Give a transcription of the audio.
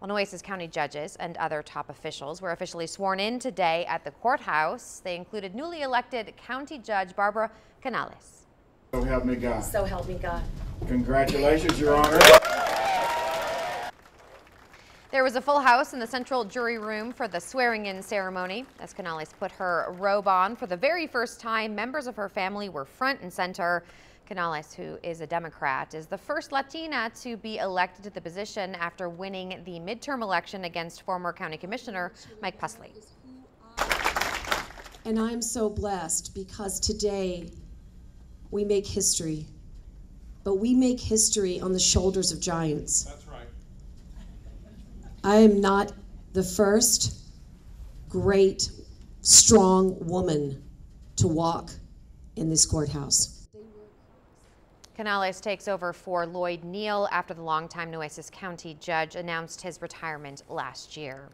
Well, Nueces County judges and other top officials were officially sworn in today at the courthouse. They included newly elected County Judge Barbara Canales. So help me God. So help me God. Congratulations, Your Honor. There was a full house in the central jury room for the swearing-in ceremony. As Canales put her robe on for the very first time, members of her family were front and center. Canales, who is a Democrat, is the first Latina to be elected to the position after winning the midterm election against former County Commissioner Mike Pusley. And I'm so blessed because today we make history, but we make history on the shoulders of giants. That's right. I am not the first great, strong woman to walk in this courthouse. Canales takes over for Lloyd Neal after the longtime Nueces County judge announced his retirement last year.